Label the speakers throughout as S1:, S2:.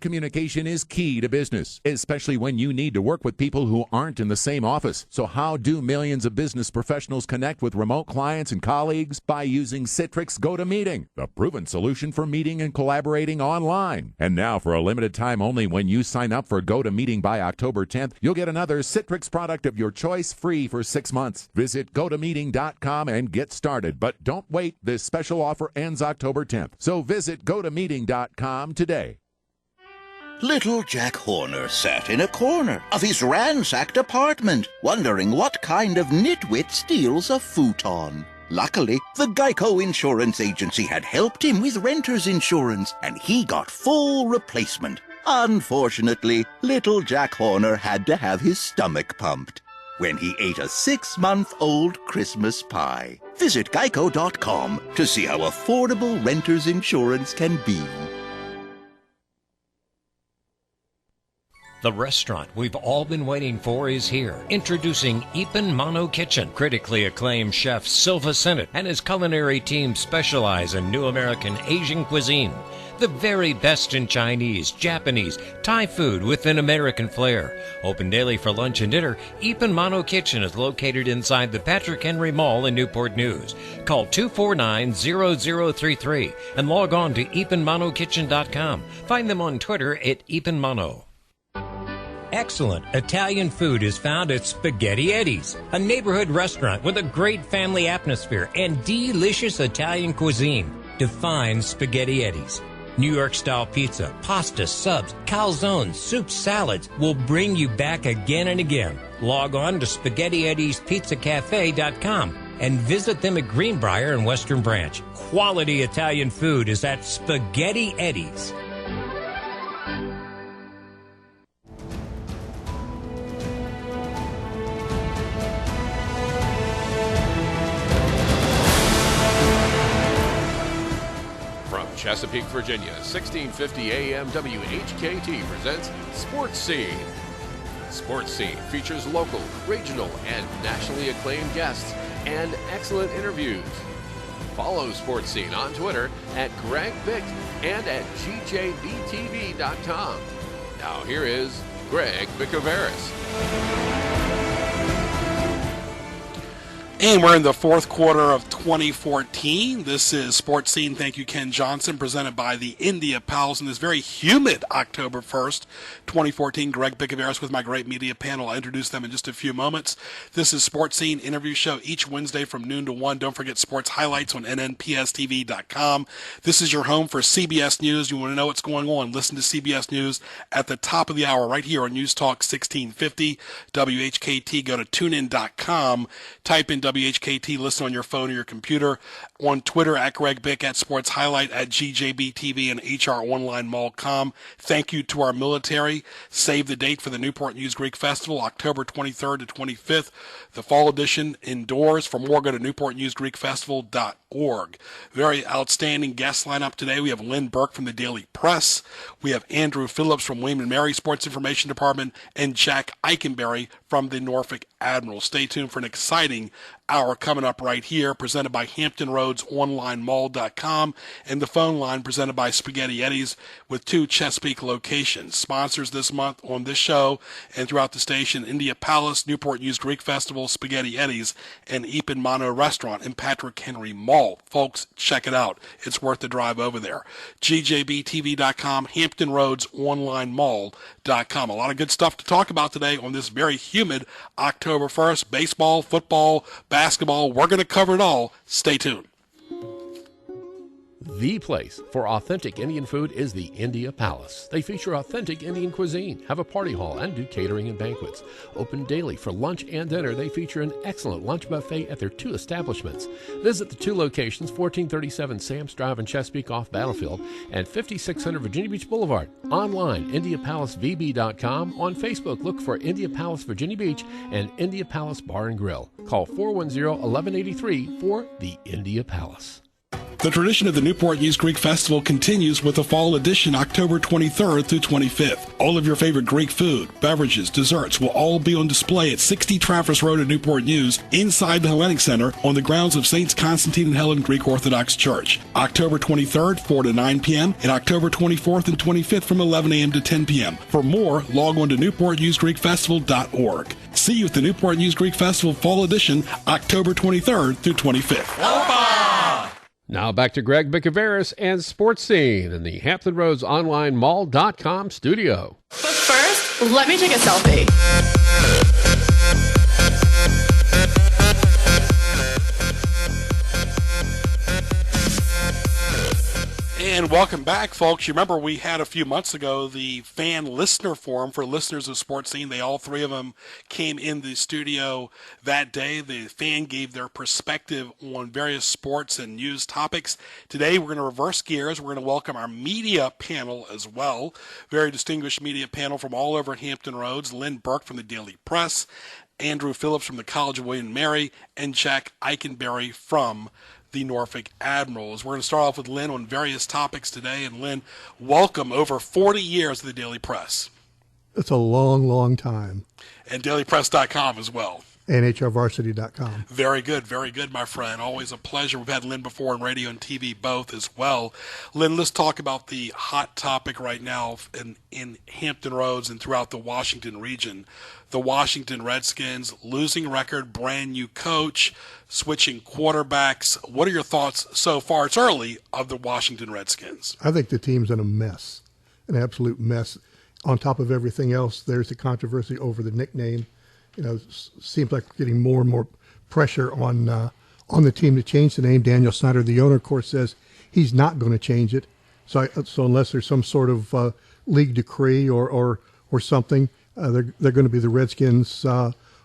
S1: Good communication is key to business, especially when you need to work with people who aren't in the same office. So how do millions of business professionals connect with remote clients and colleagues? By using Citrix GoToMeeting, the proven solution for meeting and collaborating online. And now, for a limited time only, when you sign up for GoToMeeting by October 10th, you'll get another Citrix product of your choice free for 6 months. Visit GoToMeeting.com and get started. But don't wait. This special offer ends October 10th. So visit GoToMeeting.com today.
S2: Little Jack Horner sat in a corner of his ransacked apartment, wondering what kind of nitwit steals a futon. Luckily, the Geico Insurance Agency had helped him with renter's insurance, and he got full replacement. Unfortunately, little Jack Horner had to have his stomach pumped when he ate a 6-month-old Christmas pie. Visit Geico.com to see how affordable renter's insurance can be.
S3: The restaurant we've all been waiting for is here. Introducing Ipan Mano Kitchen. Critically acclaimed chef Silva Sennett and his culinary team specialize in new American Asian cuisine. The very best in Chinese, Japanese, Thai food with an American flair. Open daily for lunch and dinner, Ipan Mano Kitchen is located inside the Patrick Henry Mall in Newport News. Call 249-0033 and log on to ipanmanokitchen.com. Find them on Twitter at ipanmano. Excellent Italian food is found at Spaghetti Eddie's, a neighborhood restaurant with a great family atmosphere and delicious Italian cuisine. Define Spaghetti Eddie's. New York-style pizza, pasta, subs, calzones, soups, salads will bring you back again and again. Log on to SpaghettiEddiesPizzaCafe.com and visit them at Greenbrier and Western Branch. Quality Italian food is at Spaghetti Eddie's.
S4: Chesapeake, Virginia, 1650 AM WHKT presents Sports Scene. Sports Scene features local, regional, and nationally acclaimed guests and excellent interviews. Follow Sports Scene on Twitter at Greg Bick and at GJBTV.com. Now here is Greg Bicouvaris.
S5: And we're in the fourth quarter of 2014. This is Sports Scene. Thank you, Ken Johnson, presented by the India Pals on this very humid October 1st, 2014. Greg Bicouvaris with my great media panel. I'll introduce them in just a few moments. This is Sports Scene interview show each Wednesday from noon to 1. Don't forget sports highlights on nnpstv.com. This is your home for CBS News. You want to know what's going on? Listen to CBS News at the top of the hour right here on News Talk 1650 WHKT. Go to tunein.com. Type in WHKT, listen on your phone or your computer. On Twitter, at Greg Bick, at Sports Highlight, at GJBTV, and HROnlineMall.com. Thank you to our military. Save the date for the Newport News Greek Festival, October 23rd to 25th. The fall edition indoors. For more, go to newportnewsgreekfestival.org. Very outstanding guest lineup today. We have Lynn Burke from the Daily Press. We have Andrew Phillips from William & Mary Sports Information Department, and Jack Eikenbary from the Norfolk Admiral. Stay tuned for an exciting hour coming up right here, presented by HamptonRoadsOnlineMall.com, and the phone line presented by Spaghetti Eddie's with 2 Chesapeake locations. Sponsors this month on this show and throughout the station: India Palace, Newport News Greek Festival, Spaghetti Eddie's, and Ipan Mano Restaurant in Patrick Henry Mall. Folks, check it out. It's worth the drive over there. GJBTV.com, HamptonRoadsOnlineMall.com. A lot of good stuff to talk about today on this very humid October 1st. Baseball, football, basketball, we're going to cover it all. Stay tuned.
S6: The place for authentic Indian food is the India Palace. They feature authentic Indian cuisine, have a party hall, and do catering and banquets. Open daily for lunch and dinner, they feature an excellent lunch buffet at their 2 establishments. Visit the 2 locations, 1437 Sam's Drive in Chesapeake off Battlefield and 5600 Virginia Beach Boulevard. Online, IndiaPalaceVB.com. On Facebook, look for India Palace Virginia Beach and India Palace Bar and Grill. Call 410-1183 for the India Palace.
S5: The tradition of the Newport News Greek Festival continues with the fall edition October 23rd through 25th. All of your favorite Greek food, beverages, desserts will all be on display at 60 Traverse Road in Newport News inside the Hellenic Center on the grounds of Saints Constantine and Helen Greek Orthodox Church. October 23rd, 4 to 9 p.m. and October 24th and 25th from 11 a.m. to 10 p.m. For more, log on to newportnewsgreekfestival.org. See you at the Newport News Greek Festival Fall Edition October 23rd through 25th.
S6: Now back to Greg Bicouvaris and Sports Scene in the Hampton Roads Online Mall.com studio.
S7: But first, let me take a selfie.
S5: And welcome back, folks. You remember we had a few months ago the fan listener forum for listeners of Sports Scene. All three of them came in the studio that day. The fan gave their perspective on various sports and news topics. Today we're going to reverse gears. We're going to welcome our media panel as well. Very distinguished media panel from all over Hampton Roads. Lynn Burke from the Daily Press, Andrew Phillips from the College of William and Mary, and Jack Eikenbary from the Norfolk Admirals. We're going to start off with Lynn on various topics today. And Lynn, welcome. Over 40 years of the Daily Press.
S8: It's a long, long time.
S5: And dailypress.com as well.
S8: NHRvarsity.com.
S5: Very good, my friend. Always a pleasure. We've had Lynn before on radio and TV both as well. Lynn, let's talk about the hot topic right now in Hampton Roads and throughout the Washington region. The Washington Redskins, losing record, brand new coach, switching quarterbacks. What are your thoughts so far? It's early of the Washington Redskins.
S8: I think the team's in a mess, an absolute mess. On top of everything else, there's the controversy over the nickname. You know, seems like we're getting more and more pressure on the team to change the name. Daniel Snyder, the owner, of course, says he's not going to change it. So unless there's some sort of league decree or something, they're going to be the Redskins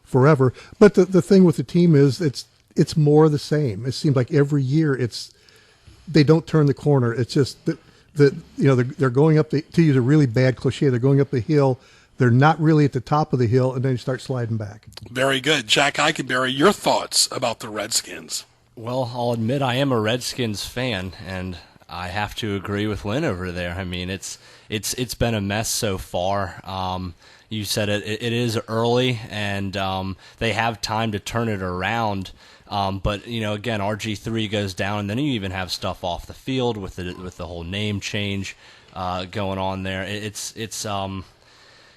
S8: forever. But the thing with the team is it's more of the same. It seems like every year they don't turn the corner. It's just they're going up to use a really bad cliche. They're going up the hill. They're not really at the top of the hill, and then you start sliding back.
S5: Very good. Jack Eikenbary, your thoughts about the Redskins?
S9: Well, I'll admit I am a Redskins fan, and I have to agree with Lynn over there. I mean, it's been a mess so far. You said it is early, and they have time to turn it around. But again, RG3 goes down, and then you even have stuff off the field with the whole name change going on there.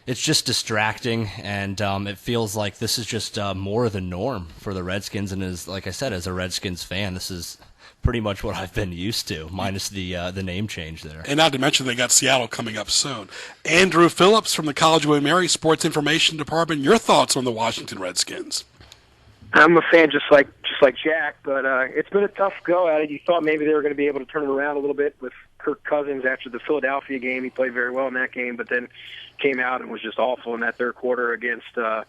S9: It's just distracting, and it feels like this is just more of the norm for the Redskins. And like I said, as a Redskins fan, this is pretty much what I've been used to, minus the name change there.
S5: And not to mention they got Seattle coming up soon. Andrew Phillips from the College of William and Mary Sports Information Department. Your thoughts on the Washington Redskins?
S10: I'm a fan just like Jack, but it's been a tough go at it. You thought maybe they were going to be able to turn it around a little bit with Kirk Cousins after the Philadelphia game. He played very well in that game, but then came out and was just awful in that third quarter against the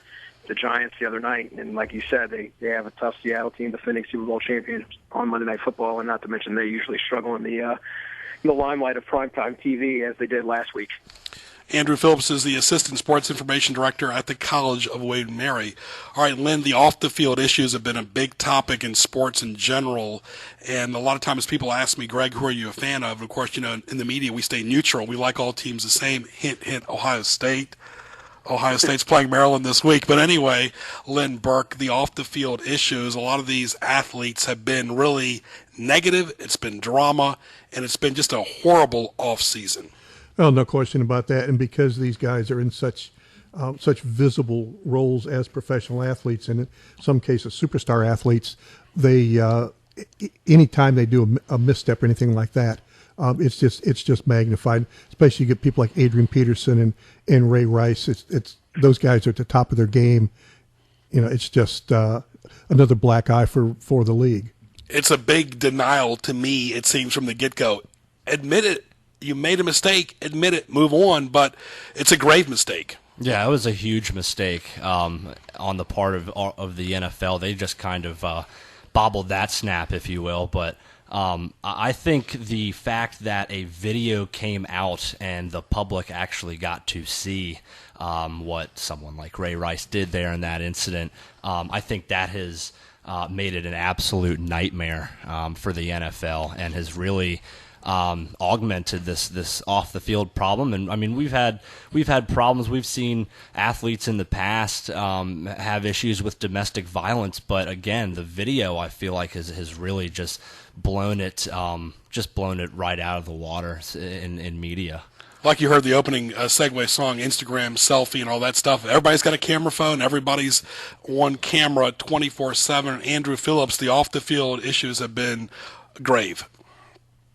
S10: Giants the other night. And like you said, they have a tough Seattle team, defending Super Bowl champions on Monday Night Football, and not to mention they usually struggle in the limelight of primetime TV as they did last week.
S5: Andrew Phillips is the Assistant Sports Information Director at the College of William and Mary. All right, Lynn, the off-the-field issues have been a big topic in sports in general, and a lot of times people ask me, Greg, who are you a fan of? Of course, in the media we stay neutral. We like all teams the same. Hint, hint, Ohio State. Ohio State's playing Maryland this week. But anyway, Lynn Burke, the off-the-field issues, a lot of these athletes have been really negative. It's been drama, and it's been just a horrible off-season.
S8: Well, no question about that. And because these guys are in such visible roles as professional athletes, and in some cases superstar athletes, they anytime they do a misstep or anything like that, it's just magnified. Especially you get people like Adrian Peterson and Ray Rice. It's those guys are at the top of their game. It's just another black eye for the league.
S5: It's a big denial to me, it seems, from the get-go. Admit it. You made a mistake, admit it, move on, but it's a grave mistake.
S9: Yeah, it was a huge mistake on the part of the NFL. They just kind of bobbled that snap, if you will. But I think the fact that a video came out and the public actually got to see what someone like Ray Rice did there in that incident, I think that has made it an absolute nightmare for the NFL and has really augmented this off the field problem. And I mean, we've had problems. We've seen athletes in the past have issues with domestic violence, but again, the video I feel like has really just blown it right out of the water in media.
S5: Like you heard the opening segue song, Instagram, selfie, and all that stuff. Everybody's got a camera phone. Everybody's on camera 24/7. Andrew Phillips, the off-the-field issues have been grave.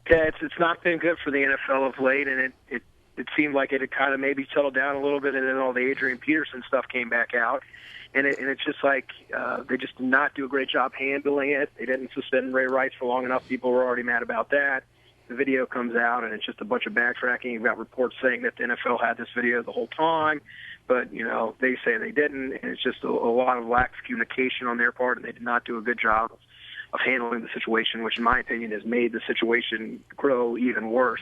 S10: Yeah, it's not been good for the NFL of late, and it seemed like it had kind of maybe settled down a little bit, and then all the Adrian Peterson stuff came back out. And it's just like they just did not do a great job handling it. They didn't suspend Ray Rice for long enough. People were already mad about that. The video comes out, and it's just a bunch of backtracking. You've got reports saying that the NFL had this video the whole time, but, they say they didn't, and it's just a lot of lack of communication on their part, and they did not do a good job of handling the situation, which in my opinion has made the situation grow even worse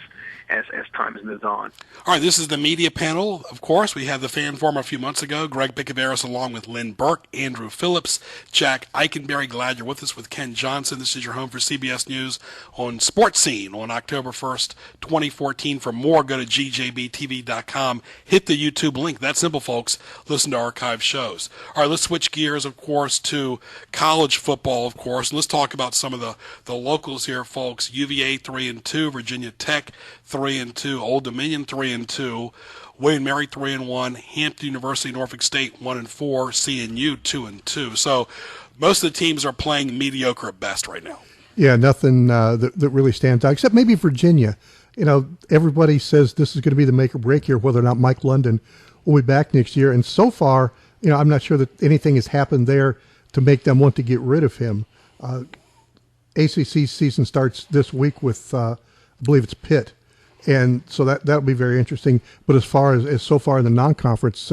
S10: as time has moved on.
S5: All right, this is the media panel. Of course, we had the fan forum a few months ago. Greg Bicouvaris along with Lynn, Burke, Andrew Phillips, Jack Eikenbary. Glad you're with us with Ken Johnson. This is your home for CBS News on Sports Scene on October 1st, 2014. For more, go to gjbtv.com. Hit the YouTube link. That's simple, folks. Listen to archive shows. All right, let's switch gears, of course, to college football, of course. And let's talk about some of the locals here, folks. UVA 3-2, Virginia Tech 3-2, Old Dominion 3-2, William Mary 3-1, Hampton University, Norfolk State 1-4, CNU 2-2. So most of the teams are playing mediocre at best right now.
S8: Yeah, nothing that really stands out, except maybe Virginia. Everybody says this is going to be the make or break year, whether or not Mike London will be back next year. And so far, I'm not sure that anything has happened there to make them want to get rid of him. ACC season starts this week with, I believe it's Pitt. And so that'll be very interesting. But as far as so far in the non-conference,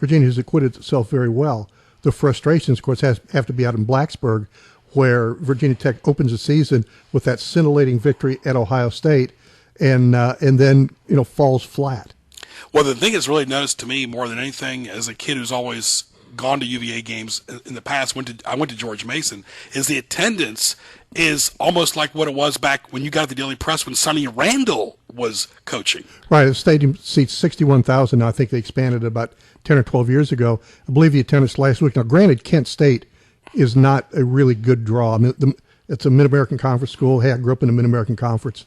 S8: Virginia has acquitted itself very well. The frustrations, of course, have to be out in Blacksburg, where Virginia Tech opens the season with that scintillating victory at Ohio State, and then falls flat.
S5: Well, the thing that's really noticed to me more than anything, as a kid who's always gone to UVA games in the past, I went to George Mason, is the attendance is almost like what it was back when you got the Daily Press when Sonny Randall was coaching.
S8: Right, the stadium seats 61,000 now. I think they expanded about 10 or 12 years ago. I believe the attendance last week. Now, granted, Kent State is not a really good draw. I mean, it's a Mid-American Conference school. Hey, I grew up in the Mid-American Conference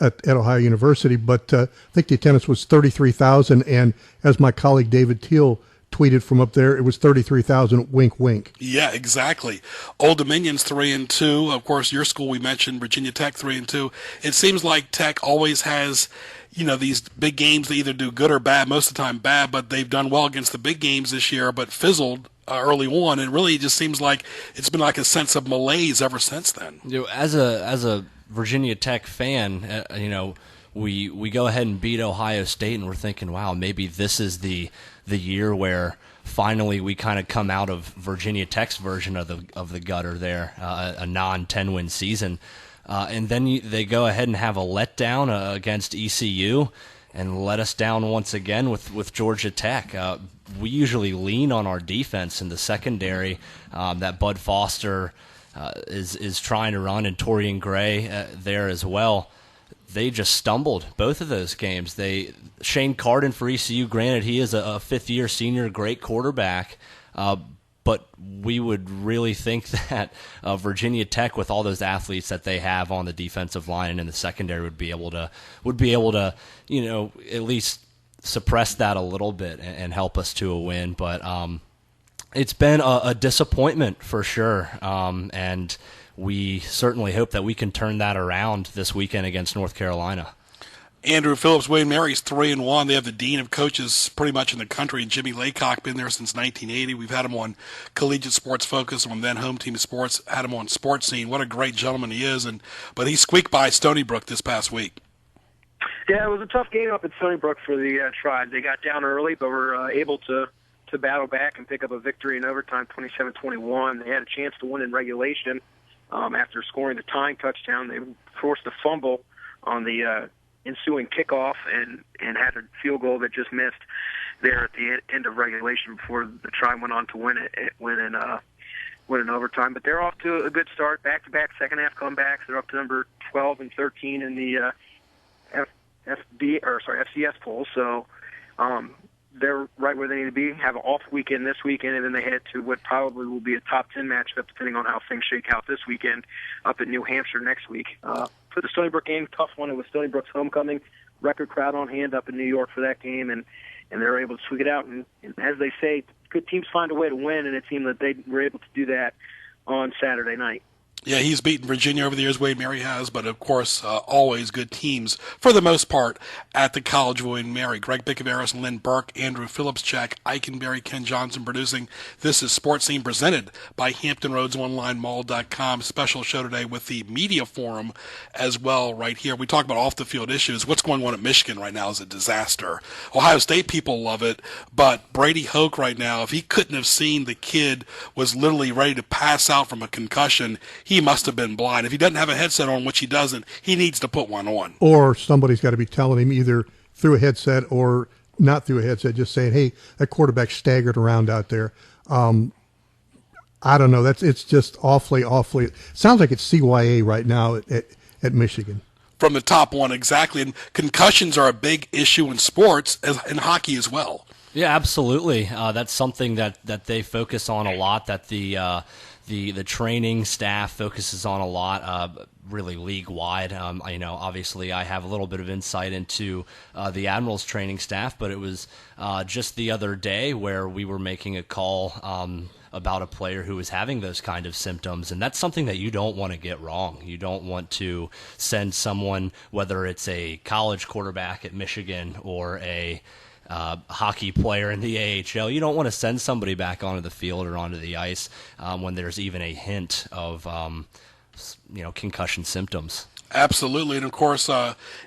S8: at Ohio University, but I think the attendance was 33,000, and as my colleague David Teal tweeted from up there, it was 33,000, wink, wink.
S5: Yeah, exactly. Old Dominion's 3-2. Of course, your school we mentioned, Virginia Tech 3-2. It seems like Tech always has, these big games. They either do good or bad, most of the time bad, but they've done well against the big games this year, but fizzled early on. And really, it just seems like it's been like a sense of malaise ever since then.
S9: As a Virginia Tech fan, we go ahead and beat Ohio State, and we're thinking, wow, maybe this is the year where finally we kind of come out of Virginia Tech's version of the gutter there, a non-10 win season, and then they go ahead and have a letdown against ECU and let us down once again with Georgia Tech. We usually lean on our defense in the secondary that Bud Foster is trying to run, and Torian Gray there as well. They just stumbled both of those games. Shane Carden for ECU, granted he is a fifth-year senior, great quarterback, but we would really think that Virginia Tech, with all those athletes that they have on the defensive line and in the secondary, would be able to at least suppress that a little bit and help us to a win. But it's been a disappointment for sure, and we certainly hope that we can turn that around this weekend against North Carolina.
S5: Andrew Phillips, William Mary's 3-1. They have the dean of coaches pretty much in the country, and Jimmy Laycock, been there since 1980. We've had him on Collegiate Sports Focus, on then Home Team Sports, had him on Sports Scene. What a great gentleman he is, but he squeaked by Stony Brook this past week.
S10: Yeah, it was a tough game up at Stony Brook for the Tribe. They got down early, but were able to battle back and pick up a victory in overtime, 27-21. They had a chance to win in regulation. After scoring the tying touchdown, they forced a fumble on the ensuing kickoff and had a field goal that just missed there at the end of regulation before the Tribe went on to win in win in overtime. But they're off to a good start, back-to-back second-half comebacks. They're up to number 12 and 13 in the FCS poll. So they're right where they need to be. Have an off weekend this weekend, and then they head to what probably will be a top 10 matchup, depending on how things shake out this weekend, up in New Hampshire next week. For the Stony Brook game, tough one. It was Stony Brook's homecoming. Record crowd on hand up in New York for that game, and they're able to squeak it out. And as they say, good teams find a way to win, and it seemed that they were able to do that on Saturday night.
S5: Yeah, he's beaten Virginia over the years, Wade Mary has, but of course, always good teams, for the most part, at the College of Wade Mary. Greg Bicouvaris and Lynn Burke, Andrew Phillips, Jack Eikenbary, Ken Johnson producing. This is Sports Scene presented by HamptonRoadsOnlineMall.com. Special show today with the Media Forum as well right here. We talk about off-the-field issues. What's going on at Michigan right now is a disaster. Ohio State people love it, but Brady Hoke right now, if he couldn't have seen the kid was literally ready to pass out from a concussion, he must have been blind. If he doesn't have a headset on, which he doesn't, he needs to put one on.
S8: Or somebody's got to be telling him either through a headset or not through a headset, just saying, hey, that quarterback staggered around out there. I don't know. It's just awfully. It sounds like it's CYA right now at Michigan.
S5: From the top one, exactly. And concussions are a big issue in sports, in hockey as well.
S9: Yeah, absolutely. That's something that they focus on a lot, that the training staff focuses on a lot, really league-wide. Obviously I have a little bit of insight into the Admirals training staff, but it was just the other day where we were making a call about a player who was having those kind of symptoms, and that's something that you don't want to get wrong. You don't want to send someone, whether it's a college quarterback at Michigan or a hockey player in the AHL, you don't want to send somebody back onto the field or onto the ice when there's even a hint of concussion symptoms.
S5: Absolutely, and of course,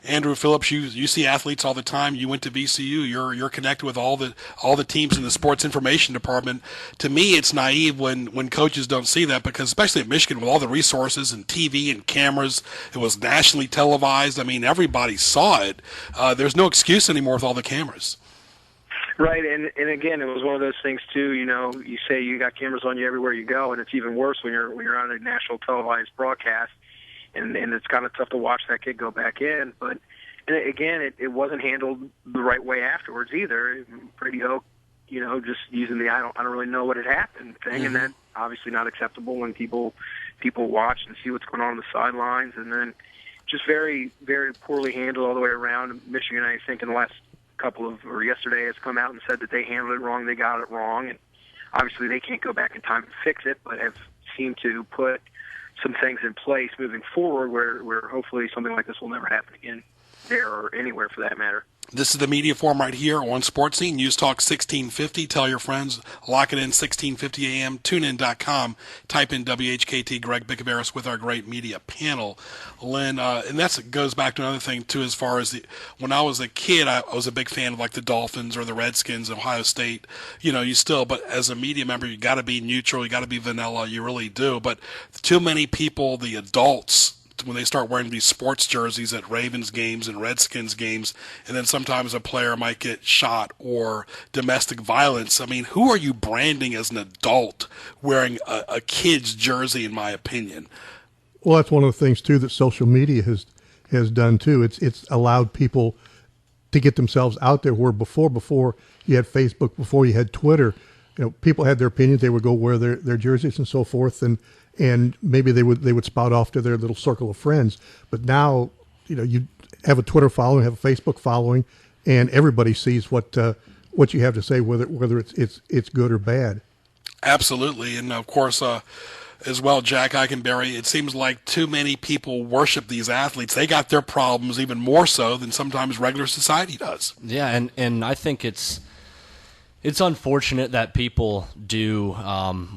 S5: Andrew Phillips, you see athletes all the time. You went to VCU. You're connected with all the teams in the sports information department. To me, it's naive when coaches don't see that, because especially at Michigan, with all the resources and TV and cameras, it was nationally televised. I mean, everybody saw it. There's no excuse anymore with all the cameras.
S10: Right, and again, it was one of those things too. You say you got cameras on you everywhere you go, and it's even worse when you're on a national televised broadcast, and it's kind of tough to watch that kid go back in. But again, it wasn't handled the right way afterwards either. Brady Hoke, just using the I don't really know what had happened thing, and that's obviously not acceptable when people watch and see what's going on the sidelines, and then just very, very poorly handled all the way around. Michigan, I think, in the last yesterday has come out and said that they handled it wrong, they got it wrong, and obviously they can't go back in time and fix it, but have seemed to put some things in place moving forward where hopefully something like this will never happen again there or anywhere for that matter.
S5: This is the Media Forum right here on Sports Scene. News Talk 1650. Tell your friends. Lock it in, 1650 AM. TuneIn.com. Type in WHKT. Greg Bicouvaris with our great media panel. Lynn, and that goes back to another thing, too, as far as when I was a kid, I was a big fan of, like, the Dolphins or the Redskins, Ohio State. But as a media member, you got to be neutral. You got to be vanilla. You really do. But too many people, the adults, when they start wearing these sports jerseys at Ravens games and Redskins games, and then sometimes a player might get shot or domestic violence. I mean, who are you branding as an adult wearing a kid's jersey, in my opinion?
S8: Well, that's one of the things, too, that social media has done, too. It's allowed people to get themselves out there, where before you had Facebook, before you had Twitter, people had their opinions. They would go wear their jerseys and so forth, and maybe they would spout off to their little circle of friends. But now, you have a Twitter following, have a Facebook following, and everybody sees what you have to say, whether it's good or bad.
S5: Absolutely, and of course, as well, Jack Eikenbary, it seems like too many people worship these athletes. They got their problems even more so than sometimes regular society does.
S9: Yeah, and I think it's unfortunate that people do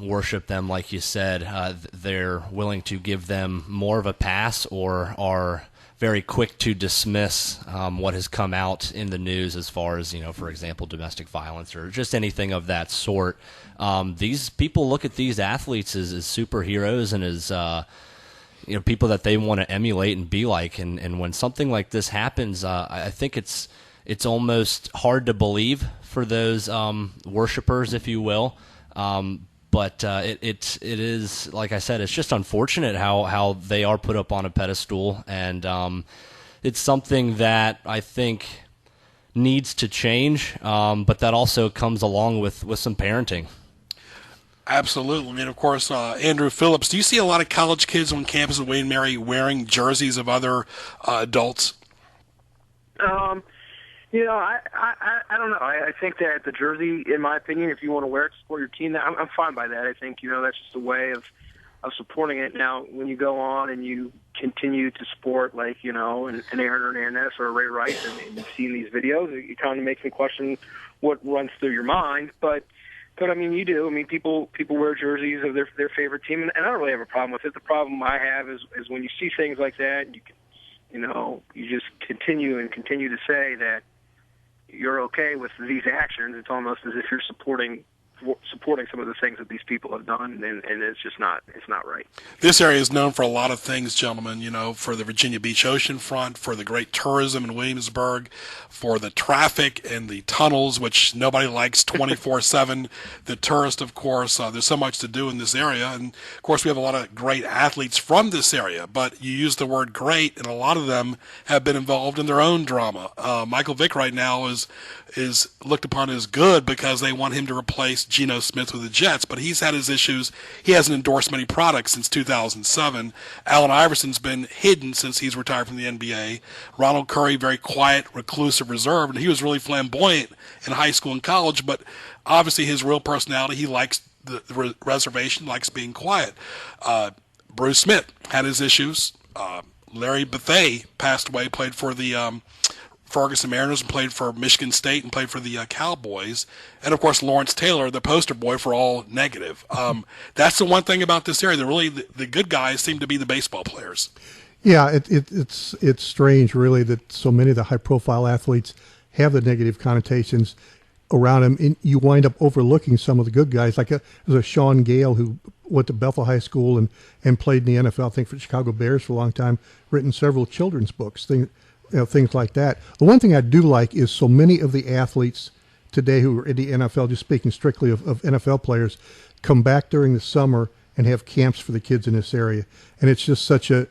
S9: worship them, like you said. They're willing to give them more of a pass, or are very quick to dismiss what has come out in the news as far as, for example, domestic violence or just anything of that sort. These people look at these athletes as superheroes and as people that they want to emulate and be like. And when something like this happens, I think it's almost hard to believe for those worshipers, if you will. But it is, like I said, it's just unfortunate how they are put up on a pedestal, and it's something that I think needs to change, but that also comes along with some parenting.
S5: Absolutely. I mean, of course, Andrew Phillips, do you see a lot of college kids on campus at Wayne Mary wearing jerseys of other adults?
S10: I don't know. I think that the jersey, in my opinion, if you want to wear it to support your team, I'm fine by that. I think, that's just a way of supporting it. Now, when you go on and you continue to support, like, an Aaron Hernandez or a Ray Rice, and you've seen these videos, it kind of makes me question what runs through your mind. But I mean, you do. I mean, people wear jerseys of their favorite team, and I don't really have a problem with it. The problem I have is when you see things like that, and you just continue to say that you're okay with these actions. It's almost as if you're supporting some of the things that these people have done, and it's just not right.
S5: This area is known for a lot of things, gentlemen, for the Virginia Beach oceanfront, for the great tourism in Williamsburg, for the traffic and the tunnels, which nobody likes 24/7, the tourist, of course. There's so much to do in this area, and of course we have a lot of great athletes from this area, but you use the word great, and a lot of them have been involved in their own drama. Michael Vick right now is looked upon as good because they want him to replace Geno Smith with the Jets, but he's had his issues. He hasn't endorsed many products since 2007. Allen Iverson's been hidden since he's retired from the NBA. Ronald Curry, very quiet, reclusive, reserved, and he was really flamboyant in high school and college, but obviously his real personality, he likes the reservation, likes being quiet. Bruce Smith had his issues. Larry Bethea passed away, played for the Ferguson Mariners and played for Michigan State and played for the Cowboys. And, of course, Lawrence Taylor, the poster boy for all negative. That's the one thing about this area. The good guys seem to be the baseball players.
S8: Yeah, it's strange, really, that so many of the high-profile athletes have the negative connotations around them. And you wind up overlooking some of the good guys. Like there's a Sean Gale who went to Bethel High School and played in the NFL, I think for the Chicago Bears for a long time, written several children's books, things like that. The one thing I do like is so many of the athletes today who are in the NFL, just speaking strictly of NFL players, come back during the summer and have camps for the kids in this area. And it's just such a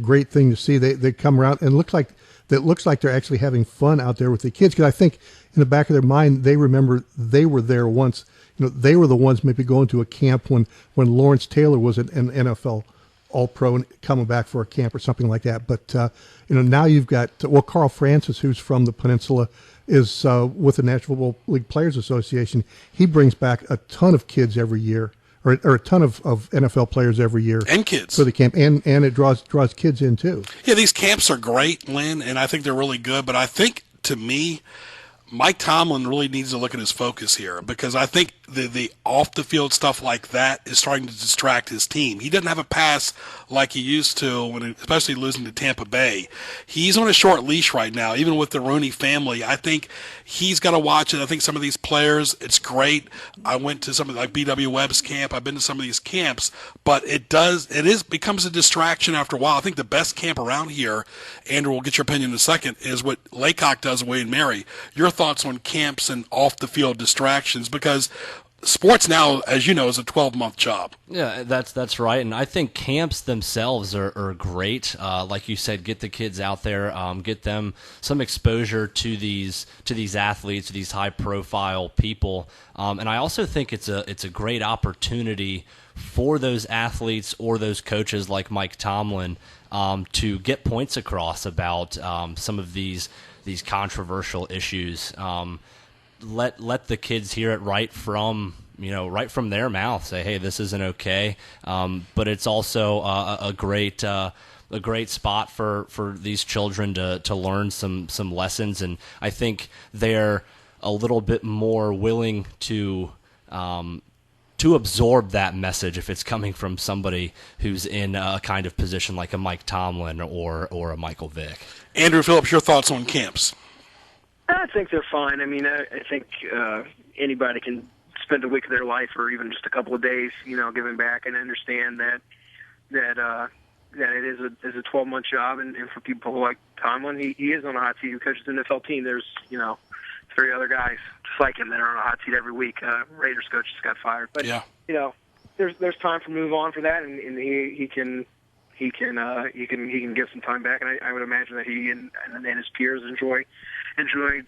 S8: great thing to see. They come around and looks like they're actually having fun out there with the kids, because I think in the back of their mind they remember they were there once. They were the ones maybe going to a camp when Lawrence Taylor was an NFL All-Pro and coming back for a camp or something like that. But now you've got Carl Francis, who's from the Peninsula, is with the National Football League Players Association. He brings back a ton of kids every year, or a ton of NFL players every year,
S5: and kids
S8: for the camp, and it draws kids in too.
S5: Yeah, these camps are great, Lynn, and I think they're really good. But I think, to me, Mike Tomlin really needs to look at his focus here, because I think the off-the-field stuff like that is starting to distract his team. He doesn't have a pass like he used to, especially losing to Tampa Bay. He's on a short leash right now, even with the Rooney family. I think he's got to watch it. I think some of these players, it's great. I went to some of like B.W. Webb's camp. I've been to some of these camps, but it becomes a distraction after a while. I think the best camp around here, Andrew, we'll get your opinion in a second, is what Laycock does at Wayne Mary. Your thoughts on camps and off-the-field distractions, because sports now, as you know, is a 12-month job.
S9: Yeah, that's right, and I think camps themselves are great. Like you said, get the kids out there, get them some exposure to these athletes, these high-profile people, and I also think it's a great opportunity for those athletes or those coaches like Mike Tomlin to get points across about some of these controversial issues. Let the kids hear it right from their mouth. Say, hey, this isn't okay. But it's also a great spot for these children to learn some lessons, and I think they're a little bit more willing to absorb that message if it's coming from somebody who's in a kind of position like a Mike Tomlin or a Michael Vick.
S5: Andrew Phillips, your thoughts on camps?
S10: I think they're fine. I mean, I think anybody can spend a week of their life, or even just a couple of days, giving back, and understand that it is a 12-month job, and for people like Tomlin, he is on a hot seat. He coaches an NFL team. There's 3 other guys just like him that are on a hot seat every week. Raiders coach just got fired, but
S5: yeah.
S10: there's time for move on for that, and he can give some time back, and I would imagine that he and his peers enjoy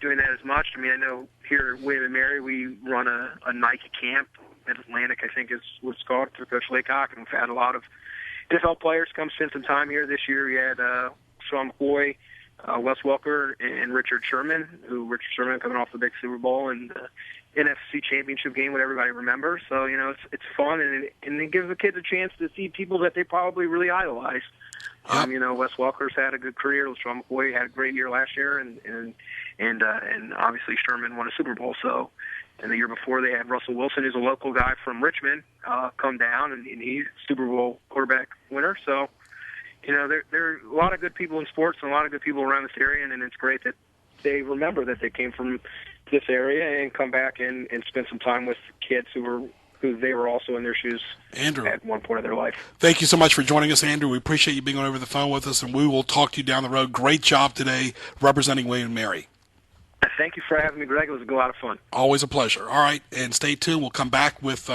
S10: doing that as much. I mean, I know here at William & Mary we run a Nike camp. Mid-Atlantic, I think, is what it's called, through Coach Laycock, and we've had a lot of NFL players come spend some time here. This year we had Sean McCoy, Wes Welker, and Richard Sherman coming off the big Super Bowl and NFC Championship game, what everybody remembers. So, it's fun, and it gives the kids a chance to see people that they probably really idolize. Wes Welker's had a good career. Sean McCoy had a great year last year, and obviously Sherman won a Super Bowl. So, and the year before they had Russell Wilson, who's a local guy from Richmond, come down, and he's Super Bowl quarterback winner. So, there are a lot of good people in sports and a lot of good people around this area, and it's great that they remember that they came from this area and come back and spend some time with kids who they were also in their shoes, Andrew, at one point of their life.
S5: Thank you so much for joining us, Andrew. We appreciate you being on over the phone with us, and we will talk to you down the road. Great job today representing William & Mary.
S10: Thank you for having me, Greg. It was a lot of fun.
S5: Always a pleasure. All right, and stay tuned. We'll come back with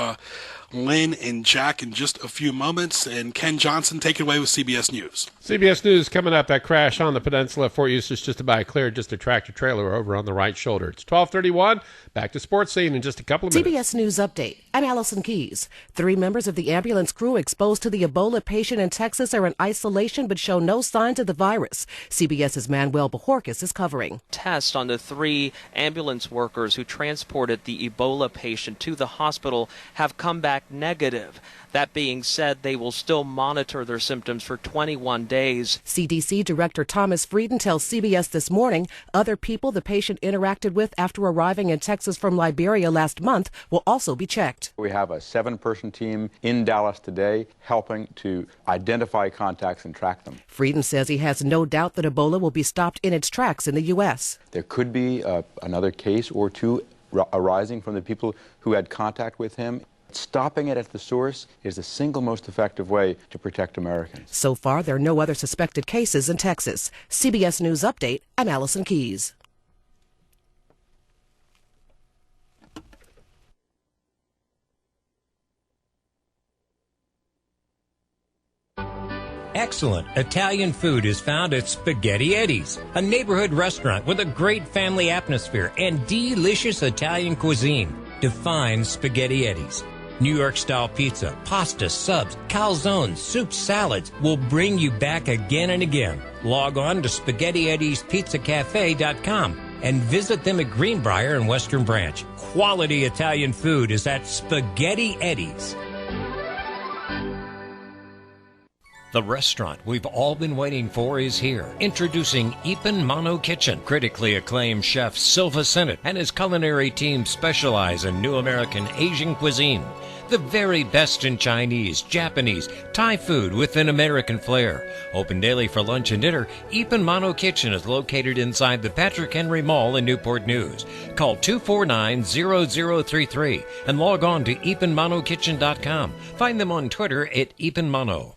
S5: Lynn and Jack in just a few moments. And Ken Johnson, take it away with CBS News.
S6: CBS News coming up. That crash on the peninsula at Fort Eustis just about cleared. Just a tractor trailer over on the right shoulder. It's 12:31. Back to Sports Scene in just a couple of minutes.
S11: CBS News Update. I'm Allison Keyes. 3 members of the ambulance crew exposed to the Ebola patient in Texas are in isolation but show no signs of the virus. CBS's Manuel Bajorquez is covering.
S12: Test on the 3 ambulance workers who transported the Ebola patient to the hospital have come back negative. That being said, they will still monitor their symptoms for 21 days.
S11: CDC Director Thomas Frieden tells CBS This Morning other people the patient interacted with after arriving in Texas from Liberia last month will also be checked.
S13: We have a 7-person team in Dallas today helping to identify contacts and track them.
S11: Frieden says he has no doubt that Ebola will be stopped in its tracks in the U.S.
S13: There could be another case or 2 arising from the people who had contact with him. Stopping it at the source is the single most effective way to protect Americans.
S11: So far, there are no other suspected cases in Texas. CBS News Update, I'm Allison Keyes.
S3: Excellent Italian food is found at Spaghetti Eddie's, a neighborhood restaurant with a great family atmosphere and delicious Italian cuisine. Define Spaghetti Eddie's. New York-style pizza, pasta, subs, calzones, soup, salads will bring you back again and again. Log on to SpaghettiEddiesPizzaCafe.com and visit them at Greenbrier and Western Branch. Quality Italian food is at Spaghetti Eddie's. The restaurant we've all been waiting for is here. Introducing Ipan Mano Kitchen. Critically acclaimed chef Silva Sennett and his culinary team specialize in new American Asian cuisine. The very best in Chinese, Japanese, Thai food with an American flair. Open daily for lunch and dinner, Ipan Mano Kitchen is located inside the Patrick Henry Mall in Newport News. Call 249-0033 and log on to ipanmanokitchen.com. Find them on Twitter at ipanmano.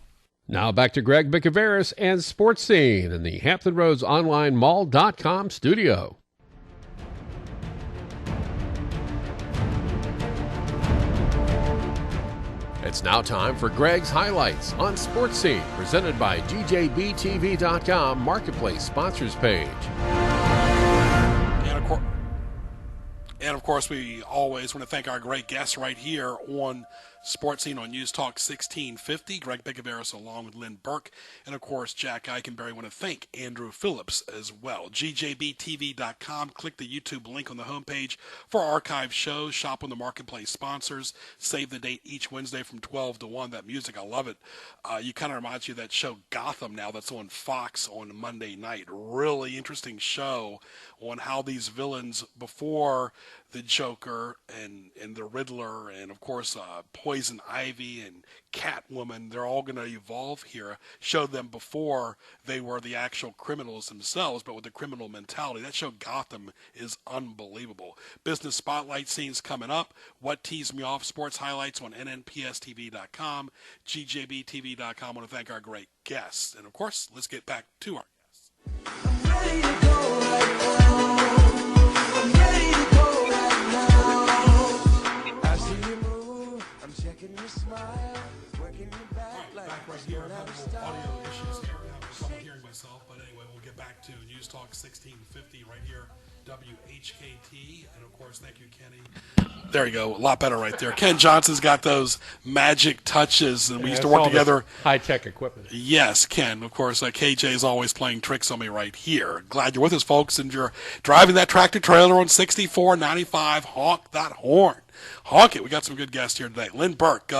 S6: Now back to Greg Bicouvaris and Sports Scene in the Hampton Roads Online Mall.com studio.
S4: It's now time for Greg's Highlights on Sports Scene, presented by DJBTV.com Marketplace Sponsors Page.
S5: And of course, we always want to thank our great guests right here on Sports Scene on News Talk 1650. Greg Bicouvaris along with Lynn Burke. And of course, Jack Eikenbary. I want to thank Andrew Phillips as well. GJBTV.com. Click the YouTube link on the homepage for archive shows. Shop on the Marketplace sponsors. Save the date each Wednesday from 12 to 1. That music, I love it. You kind of reminds you of that show Gotham now that's on Fox on Monday night. Really interesting show on how these villains before the Joker and the Riddler and, of course, Poison Ivy and Catwoman, they're all going to evolve here. Showed them before they were the actual criminals themselves, but with the criminal mentality. That show Gotham is unbelievable. Business Spotlight scenes coming up. What Teased Me Off, sports highlights on NNPSTV.com, GJBTV.com. I want to thank our great guests. And, of course, let's get back to our guests. I'm ready to go right now. I'm ready to go right now. I see you move. I'm checking your smile. back to News Talk 1650 right here, WHKT. And, of course, thank you, Kenny. There you go. A lot better right there. Ken Johnson's got those magic touches, and we used to work together.
S6: High-tech equipment.
S5: Yes, Ken. Of course, KJ is always playing tricks on me right here. Glad you're with us, folks, and you're driving that tractor-trailer on 6495. Honk that horn. Honk it. We got some good guests here today. Lynn Burke.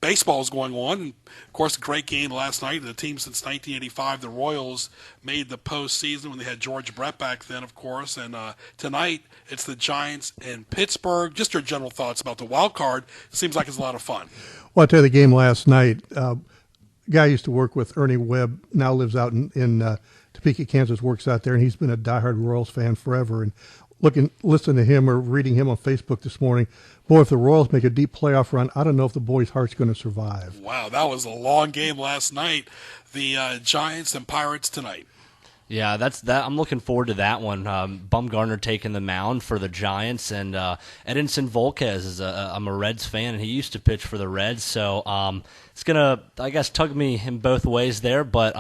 S5: Baseball is going on. And of course, a great game last night. The team since 1985, the Royals, made the postseason when they had George Brett back then, of course. And tonight, it's the Giants in Pittsburgh. Just your general thoughts about the wild card. Seems like it's a lot of fun.
S8: Well, I'll tell you the game last night. Guy I used to work with, Ernie Webb, now lives out in Topeka, Kansas, works out there, and he's been a diehard Royals fan forever. And listening to him or reading him on Facebook this morning, boy, if the Royals make a deep playoff run, I don't know if the boy's heart's going to survive.
S5: Wow, that was a long game last night. The Giants and Pirates tonight.
S9: Yeah, that's that. I'm looking forward to that one. Bumgarner taking the mound for the Giants, and Edinson Volquez is I'm a Reds fan, and he used to pitch for the Reds, so it's gonna, I guess, tug me in both ways there. But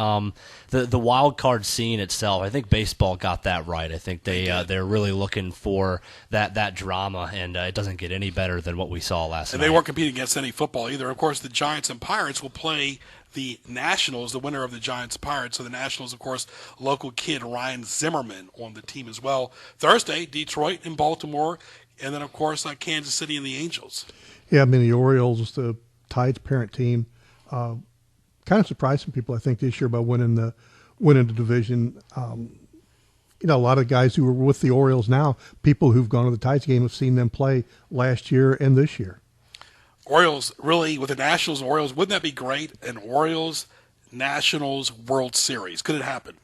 S9: the wild card scene itself, I think baseball got that right. I think they're really looking for that drama, and it doesn't get any better than what we saw last night.
S5: And they weren't competing against any football either. Of course, the Giants and Pirates will play the Nationals, the winner of the Giants-Pirates. So the Nationals, of course, local kid Ryan Zimmerman on the team as well. Thursday, Detroit and Baltimore, and then, of course, Kansas City and the Angels.
S8: Yeah, I mean, the Orioles, the Tide's parent team, kind of surprised some people, I think, this year by winning the division. A lot of guys who are with the Orioles now, people who've gone to the Tides game, have seen them play last year and this year.
S5: Orioles, really, with the Nationals and Orioles, wouldn't that be great? An Orioles-Nationals World Series. Could it happen?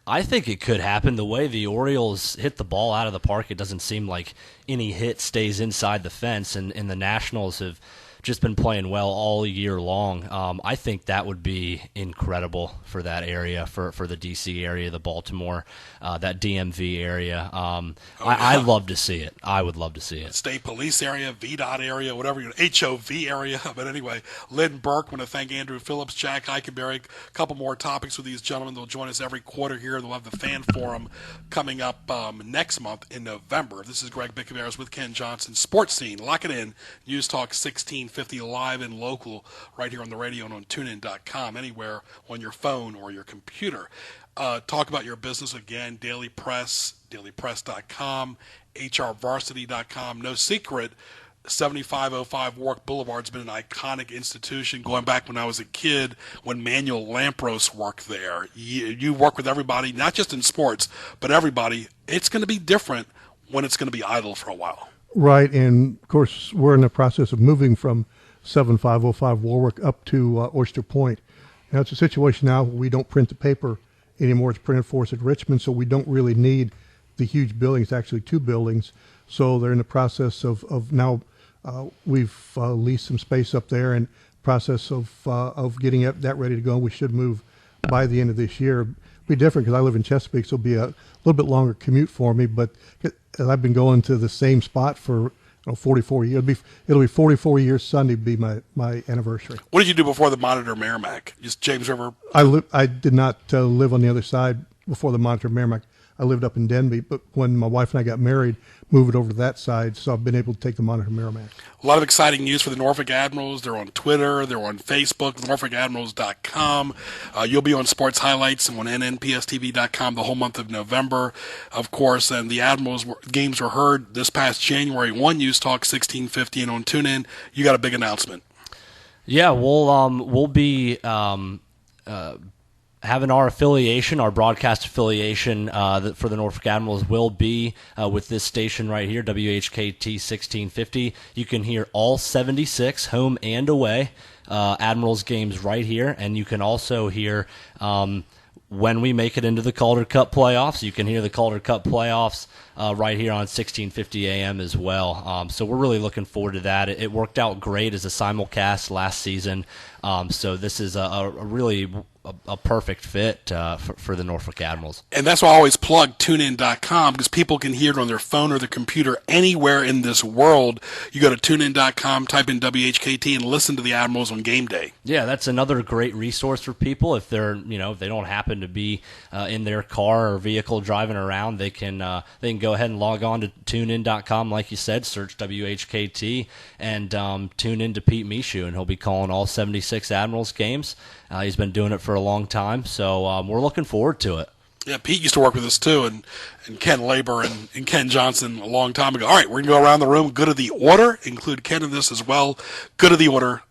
S9: I think it could happen. The way the Orioles hit the ball out of the park, it doesn't seem like any hit stays inside the fence, and the Nationals have just been playing well all year long. I think that would be incredible for that area, for the D.C. area, the Baltimore, that DMV area. I'd love to see it. I would love to see it.
S5: State Police area, VDOT area, whatever, HOV area. But anyway, Lynn Burke, I want to thank Andrew Phillips, Jack Eikenbary. A couple more topics with these gentlemen. They'll join us every quarter here. They'll have the Fan Forum coming up next month in November. This is Greg Bicouvaris with Ken Johnson. Sports Scene. Lock it in. News Talk 1650 live and local right here on the radio and on tunein.com, anywhere on your phone or your computer. Talk about your business again, Daily Press, dailypress.com, hrvarsity.com. No secret, 7505 Warwick Boulevard's been an iconic institution going back when I was a kid, when Manuel Lampros worked there. You work with everybody, not just in sports, but everybody. It's going to be different when it's going to be idle for a while.
S8: Right, and of course, we're in the process of moving from 7505 Warwick up to Oyster Point. Now, it's a situation now where we don't print the paper anymore. It's printed for us at Richmond, so we don't really need the huge building. It's actually two buildings. So they're in the process of now, we've leased some space up there, and process of getting that ready to go. We should move by the end of this year. It'll be different because I live in Chesapeake, so it'll be a little bit longer commute for me, but I've been going to the same spot for 44 years. It'll be 44 years Sunday be my anniversary.
S5: What did you do before the Monitor Merrimack? Just James River?
S8: I did not live on the other side before the Monitor Merrimack. I lived up in Denby, but when my wife and I got married, moved over to that side, so I've been able to take the Monitor Merrimack.
S5: A lot of exciting news for the Norfolk Admirals. They're on Twitter. They're on Facebook, norfolkadmirals.com. You'll be on Sports Highlights and on nnpstv.com the whole month of November, of course. And the Admirals games were heard this past January 1 News Talk 1650 and on TuneIn. You got a big announcement.
S9: Yeah, we'll be having our affiliation, our broadcast affiliation for the Norfolk Admirals will be with this station right here, WHKT 1650. You can hear all 76, home and away, Admirals games right here, and you can also hear when we make it into the Calder Cup playoffs. You can hear the Calder Cup playoffs right here on 1650 AM as well. So we're really looking forward to that. It worked out great as a simulcast last season. So this is a really a perfect fit for the Norfolk Admirals.
S5: And that's why I always plug TuneIn.com, because people can hear it on their phone or their computer anywhere in this world. You go to TuneIn.com, type in WHKT, and listen to the Admirals on game day.
S9: Yeah, that's another great resource for people. If they're, if they don't happen to be in their car or vehicle driving around, they can go ahead and log on to TuneIn.com, like you said, search WHKT, and tune in to Pete Mishu, and he'll be calling all 76 Admirals games. He's been doing it for a long time, so we're looking forward to it.
S5: Yeah, Pete used to work with us too, and Ken Labor and Ken Johnson a long time ago. All right, we're going to go around the room. Good of the order. Include Ken in this as well. Good of the order,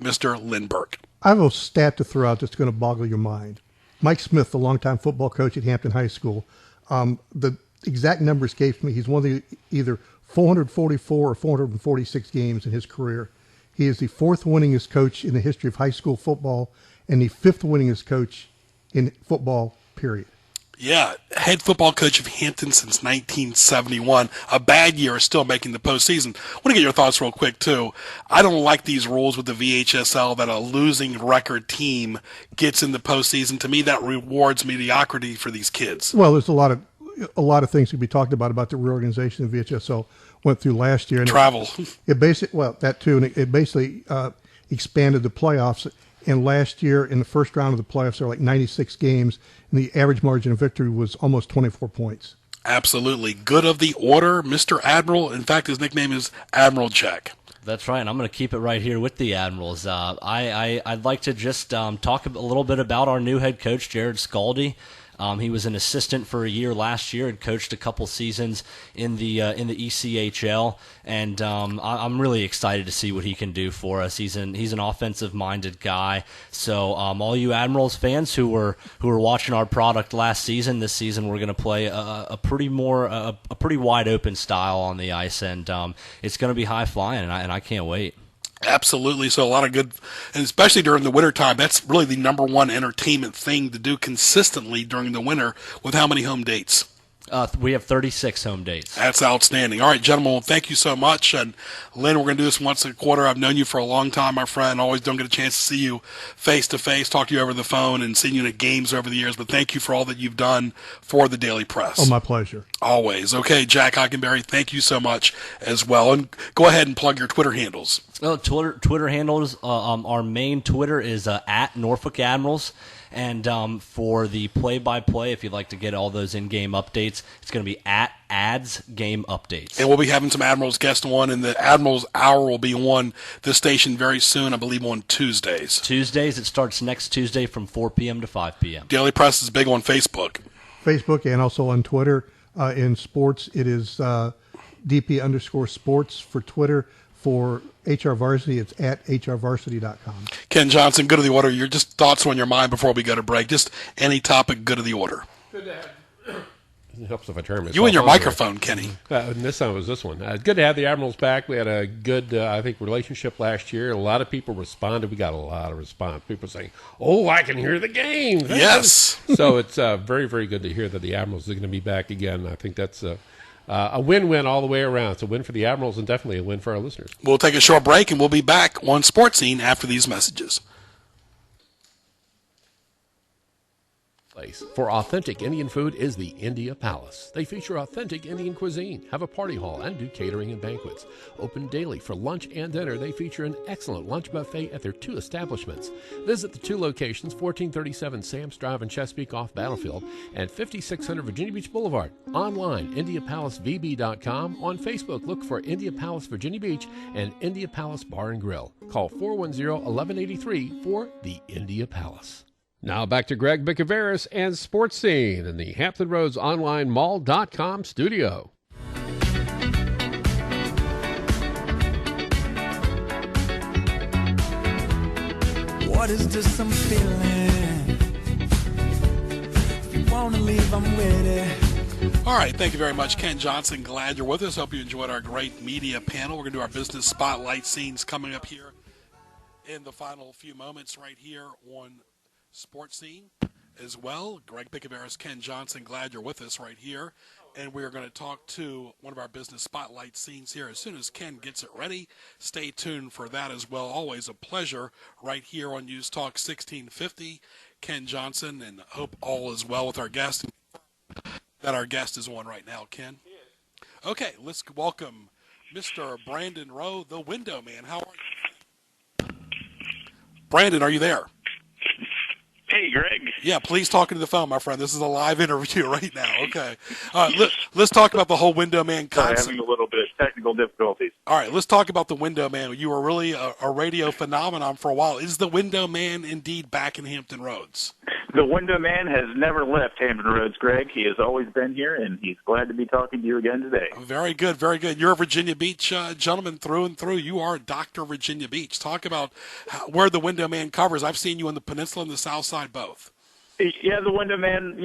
S5: Mr. Lynn Burke.
S8: I have a stat to throw out that's going to boggle your mind. Mike Smith, the longtime football coach at Hampton High School, the exact number escapes me. He's won either 444 or 446 games in his career. He is the fourth winningest coach in the history of high school football and the fifth winningest coach in football, period.
S5: Yeah, head football coach of Hampton since 1971. A bad year, still making the postseason. I want to get your thoughts real quick, too. I don't like these rules with the VHSL that a losing record team gets in the postseason. To me, that rewards mediocrity for these kids.
S8: Well, there's a lot of things to be talked about the reorganization of VHSL went through last year. And
S5: travel.
S8: That too, and it basically expanded the playoffs. And last year, in the first round of the playoffs, there were like 96 games, and the average margin of victory was almost 24 points.
S5: Absolutely. Good of the order, Mr. Admiral. In fact, his nickname is Admiral Jack.
S9: That's right, and I'm going to keep it right here with the Admirals. I'd like to just talk a little bit about our new head coach, Jared Scaldi. He was an assistant for a year last year and coached a couple seasons in the ECHL, and I'm really excited to see what he can do for us. He's an offensive-minded guy. So all you Admirals fans who were watching our product last season, this season we're going to play a pretty wide open style on the ice, and it's going to be high flying, and I can't wait.
S5: Absolutely. So a lot of good, and especially during the wintertime, that's really the number one entertainment thing to do consistently during the winter. With how many home dates?
S9: We have 36 home dates.
S5: That's outstanding. All right, gentlemen, well, thank you so much. And Lynn, we're going to do this once a quarter. I've known you for a long time, my friend. Always don't get a chance to see you face to face, talk to you over the phone, and seen you at games over the years. But thank you for all that you've done for the Daily Press.
S8: Oh, my pleasure.
S5: Always. Okay, Jack Eikenbary, thank you so much as well. And go ahead and plug your Twitter handles.
S9: Well, Twitter handles, our main Twitter is at Norfolk Admirals. And for the play-by-play, if you'd like to get all those in-game updates, it's going to be at Ads Game Updates.
S5: And we'll be having some Admirals guests on, and the Admirals Hour will be on this station very soon, I believe on Tuesdays.
S9: Tuesdays, it starts next Tuesday from 4 p.m. to 5 p.m.
S5: Daily Press is big on Facebook.
S8: Facebook and also on Twitter. In sports, it is DP_sports for Twitter. For HR Varsity, it's at hrvarsity.com.
S5: Ken Johnson, good of the order. Your just thoughts on your mind before we go to break. Just any topic, good of the order.
S6: Good to have. It helps if I turn myself.
S5: You and your microphone, Kenny.
S6: And this time it was this one. Good to have the Admirals back. We had a good, I think, relationship last year. A lot of people responded. We got a lot of response. People saying, "Oh, I can hear the game."
S5: Yes.
S6: So it's very, very good to hear that the Admirals are going to be back again. I think that's a win-win all the way around. It's a win for the Admirals and definitely a win for our listeners.
S5: We'll take a short break, and we'll be back on Sports Scene after these messages.
S6: For authentic Indian food is the India Palace. They feature authentic Indian cuisine, have a party hall, and do catering and banquets. Open daily for lunch and dinner, they feature an excellent lunch buffet at their 2 establishments. Visit the 2 locations, 1437 Sam's Drive in Chesapeake off Battlefield and 5600 Virginia Beach Boulevard. Online, IndiaPalaceVB.com. On Facebook, look for India Palace Virginia Beach and India Palace Bar and Grill. Call 410-1183 for the India Palace. Now back to Greg Bicouvaris and Sports Scene in the Hampton Roads Online Mall.com studio.
S14: What is this I'm feeling? If you want to leave, I'm with it.
S5: All right, thank you very much, Ken Johnson. Glad you're with us. Hope you enjoyed our great media panel. We're going to do our business spotlight scenes coming up here in the final few moments right here on Sports Scene as well. Greg Bicouvaris, Ken Johnson, glad you're with us right here. And we're going to talk to one of our business spotlight scenes here as soon as Ken gets it ready. Stay tuned for that as well. Always a pleasure right here on News Talk 1650 Ken Johnson, and hope all is well with our guest. That our guest is on right now, Ken. Okay, let's welcome Mr. Brandon Rowe, the window man. How are you? Brandon, are you there?
S15: Hey, Greg.
S5: Yeah, please talk into the phone, my friend. This is a live interview right now. Okay. Let's talk about the whole window man concept.
S15: Sorry, having a little bit of technical difficulties.
S5: All right, let's talk about the window man. You were really a radio phenomenon for a while. Is the window man indeed back in Hampton Roads?
S15: The window man has never left Hampton Roads, Greg. He has always been here, and he's glad to be talking to you again today.
S5: Very good, very good. You're a Virginia Beach gentleman through and through. You are Dr. Virginia Beach. Talk about where the window man covers. I've seen you on the peninsula and the south side both.
S15: Yeah, the window man,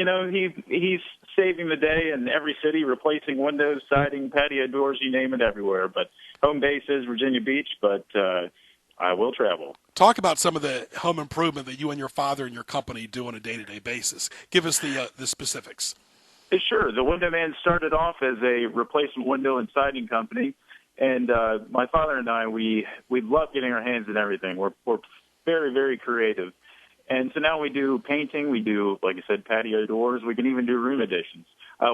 S15: he's saving the day in every city, replacing windows, siding, patio doors, you name it, everywhere. But home base is Virginia Beach, but I will travel.
S5: Talk about some of the home improvement that you and your father and your company do on a day-to-day basis. Give us the specifics.
S15: Sure. The window man started off as a replacement window and siding company, and my father and I, we love getting our hands in everything. We're very, very creative. And so now we do painting, we do, like I said, patio doors. We can even do room additions.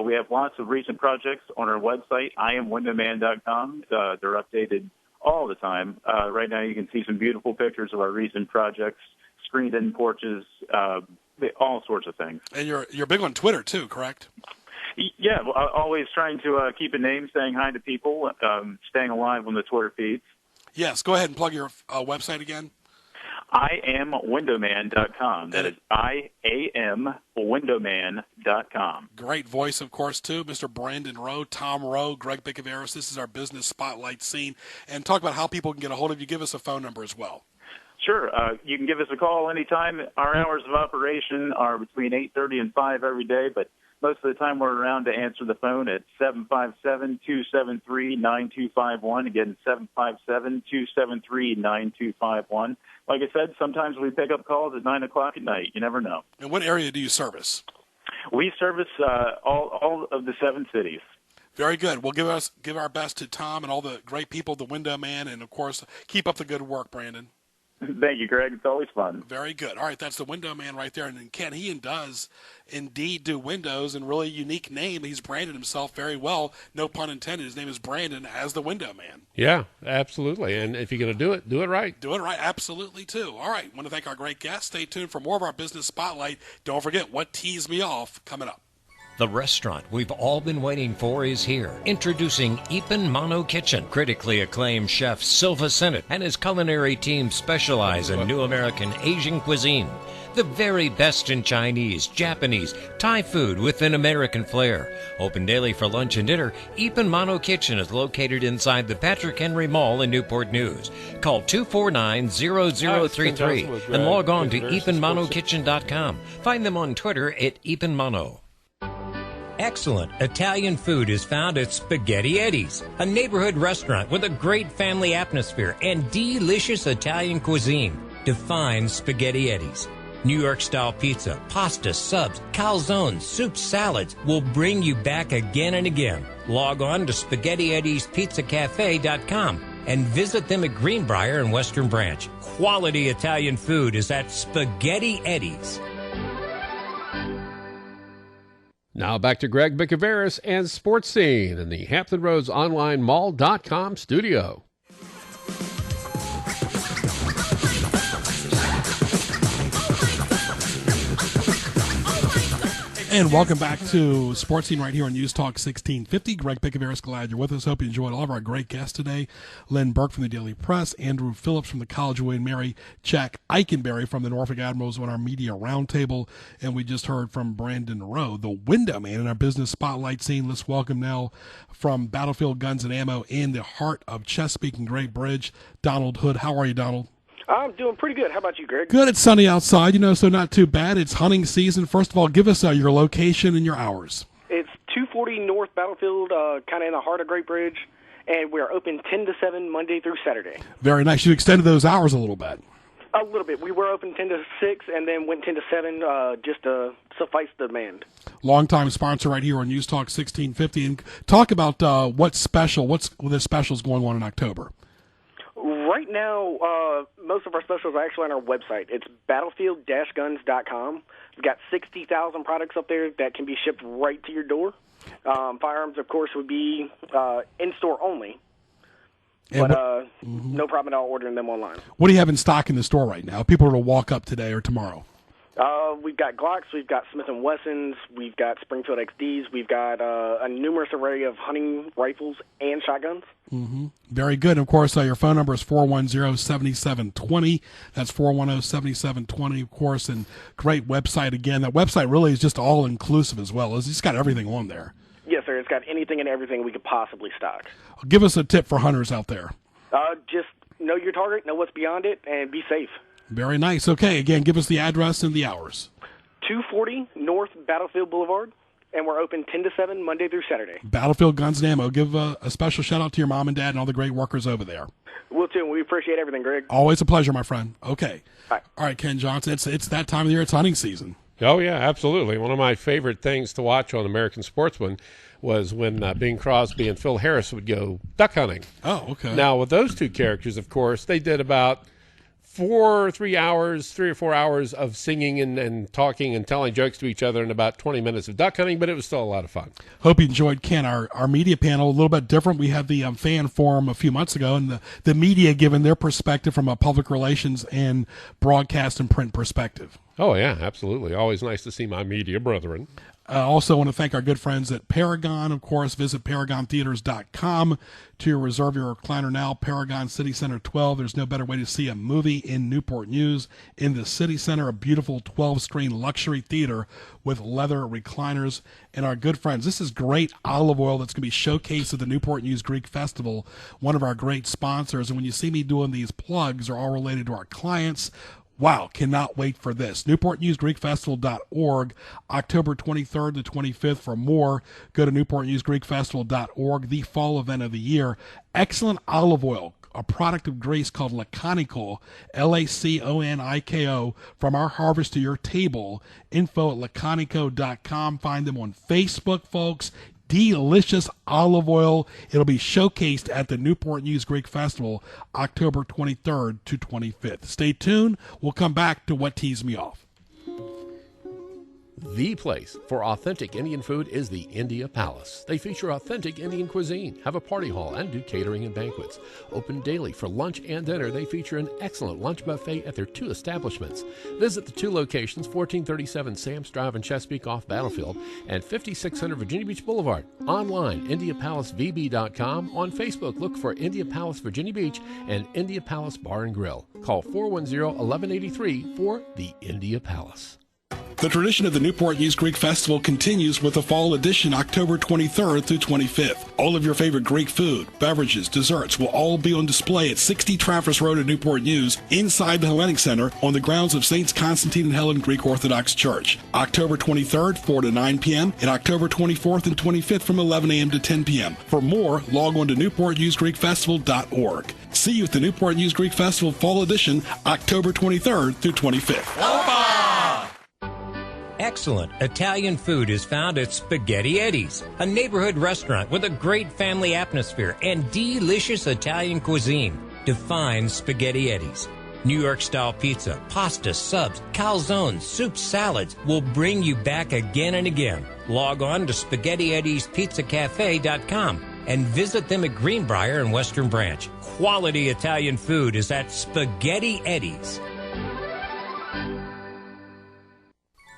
S15: We have lots of recent projects on our website, IamWindowman.com. They're updated all the time. Right now you can see some beautiful pictures of our recent projects, screened-in porches, all sorts of things.
S5: And you're big on Twitter, too, correct?
S15: Yeah, always trying to keep a name, saying hi to people, staying alive on the Twitter feeds.
S5: Yes, go ahead and plug your website again.
S15: IamWindowman.com. That is IamWindowman.com.
S5: Great voice, of course, too. Mr. Brandon Rowe, Tom Rowe, Greg Bicouvaris. This is our business spotlight scene. And talk about how people can get a hold of you. Give us a phone number as well.
S15: Sure. You can give us a call anytime. Our hours of operation are between 8:30 and 5 every day, but most of the time we're around to answer the phone at 757-273-9251. Again, 757-273-9251. Like I said, sometimes we pick up calls at 9 o'clock at night. You never know.
S5: And what area do you service?
S15: We service all of the 7 cities.
S5: Very good. We'll give our best to Tom and all the great people, the window man, and, of course, keep up the good work, Brandon.
S15: Thank you, Greg. It's always fun.
S5: Very good. All right, that's the window man right there. And Ken, he does indeed do windows, and really unique name. He's branded himself very well. No pun intended. His name is Brandon as the window man.
S6: Yeah, absolutely. And if you're going to do it right.
S5: Do it right, absolutely, too. All right, want to thank our great guests. Stay tuned for more of our business spotlight. Don't forget what teased me off coming up.
S3: The restaurant we've all been waiting for is here. Introducing Ipan Mano Kitchen. Critically acclaimed chef Silva Sennett and his culinary team specialize in new American Asian cuisine. The very best in Chinese, Japanese, Thai food with an American flair. Open daily for lunch and dinner, Ipan Mano Kitchen is located inside the Patrick Henry Mall in Newport News. Call 249-0033 and log on to ipanmanokitchen.com. Find them on Twitter at Ipan Mano. Excellent Italian food is found at Spaghetti Eddie's, a neighborhood restaurant with a great family atmosphere and delicious Italian cuisine. Define Spaghetti Eddie's. New York-style pizza, pasta, subs, calzones, soups, salads will bring you back again and again. Log on to SpaghettiEddiesPizzaCafe.com and visit them at Greenbrier and Western Branch. Quality Italian food is at Spaghetti Eddie's.
S6: Now back to Greg Bicouvaris and Sports Scene in the Hampton Roads Online Mall.com studio.
S5: And welcome back to Sports Scene right here on News Talk 1650. Greg Bicouvaris, glad you're with us. Hope you enjoyed all of our great guests today. Lynn Burke from the Daily Press, Andrew Phillips from the College of William Mary, Jack Eikenbary from the Norfolk Admirals on our media roundtable, and we just heard from Brandon Rowe, the window man in our business spotlight scene. Let's welcome now from Battlefield Guns and Ammo in the heart of Chesapeake and Great Bridge, Donald Hood. How are you, Donald?
S16: I'm doing pretty good. How about you, Greg?
S5: Good. It's sunny outside, so not too bad. It's hunting season. First of all, give us your location and your hours.
S16: It's 240 North Battlefield, kind of in the heart of Great Bridge, and we're open 10 to 7 Monday through Saturday.
S5: Very nice. You extended those hours a little bit.
S16: A little bit. We were open 10 to 6 and then went 10 to 7 just to suffice the demand.
S5: Longtime sponsor right here on News Talk 1650. And talk about what's the specials going on in October.
S16: Right now, most of our specials are actually on our website. It's battlefield-guns.com. We've got 60,000 products up there that can be shipped right to your door. Firearms, of course, would be in-store only. But no problem at all ordering them online.
S5: What do you have in stock in the store right now? People are to walk up today or tomorrow.
S16: We've got Glocks, we've got Smith & Wessons, we've got Springfield XDs, we've got a numerous array of hunting rifles and shotguns.
S5: Mm-hmm. Very good. Of course, your phone number is 410-7720. That's 410-7720, of course, and great website again. That website really is just all-inclusive as well. It's just got everything on there.
S16: Yes, sir. It's got anything and everything we could possibly stock.
S5: Give us a tip for hunters out there.
S16: Just know your target, know what's beyond it, and be safe.
S5: Very nice. Okay, again, give us the address and the hours.
S16: 240 North Battlefield Boulevard, and we're open 10 to 7 Monday through Saturday.
S5: Battlefield Guns and Ammo. Give a special shout-out to your mom and dad and all the great workers over there.
S16: We'll too. We appreciate everything, Greg.
S5: Always a pleasure, my friend. Okay.
S16: All
S5: right, Ken Johnson, it's that time of the year. It's hunting season.
S6: Oh, yeah, absolutely. One of my favorite things to watch on American Sportsman was when Bing Crosby and Phil Harris would go duck hunting.
S5: Oh, okay.
S6: Now, with those two characters, of course, they did about 3 or 4 hours of singing and talking and telling jokes to each other and about 20 minutes of duck hunting, but it was still a lot of fun.
S5: Hope you enjoyed, Ken. Our media panel, a little bit different. We had the fan forum a few months ago, and the media giving their perspective from a public relations and broadcast and print perspective.
S6: Oh, yeah, absolutely. Always nice to see my media brethren.
S5: Also want to thank our good friends at Paragon. Of course, visit ParagonTheaters.com to reserve your recliner now. Paragon City Center 12. There's no better way to see a movie in Newport News. In the City Center, a beautiful 12-screen luxury theater with leather recliners. And our good friends, this is great olive oil that's going to be showcased at the Newport News Greek Festival, one of our great sponsors. And when you see me doing these plugs, are all related to our clients. Wow, cannot wait for this. NewportNewsGreekFestival.org, October 23rd to 25th. For more, go to NewportNewsGreekFestival.org, the fall event of the year. Excellent olive oil, a product of grace called Laconico, Laconiko, from our harvest to your table. Info at laconico.com. Find them on Facebook, folks. Delicious olive oil. It'll be showcased at the Newport News Greek Festival, October 23rd to 25th. Stay tuned. We'll come back to what teased me off.
S6: The place for authentic Indian food is the India Palace. They feature authentic Indian cuisine, have a party hall, and do catering and banquets. Open daily for lunch and dinner, they feature an excellent lunch buffet at their 2 establishments. Visit the 2 locations, 1437 Sam's Drive in Chesapeake off Battlefield and 5600 Virginia Beach Boulevard. Online, IndiaPalaceVB.com. On Facebook, look for India Palace Virginia Beach and India Palace Bar and Grill. Call 410-1183 for the India Palace.
S5: The tradition of the Newport News Greek Festival continues with the fall edition October 23rd through 25th. All of your favorite Greek food, beverages, desserts will all be on display at 60 Trafford Road at Newport News inside the Hellenic Center on the grounds of Saints Constantine and Helen Greek Orthodox Church. October 23rd, 4 to 9 p.m. and October 24th and 25th from 11 a.m. to 10 p.m. For more, log on to NewportNewsGreekFestival.org. See you at the Newport News Greek Festival Fall Edition October 23rd through 25th.
S3: Excellent Italian food is found at Spaghetti Eddie's, a neighborhood restaurant with a great family atmosphere and delicious Italian cuisine. Define Spaghetti Eddie's. New York-style pizza, pasta, subs, calzones, soups, salads will bring you back again and again. Log on to SpaghettiEddiesPizzaCafe.com and visit them at Greenbrier and Western Branch. Quality Italian food is at Spaghetti Eddie's.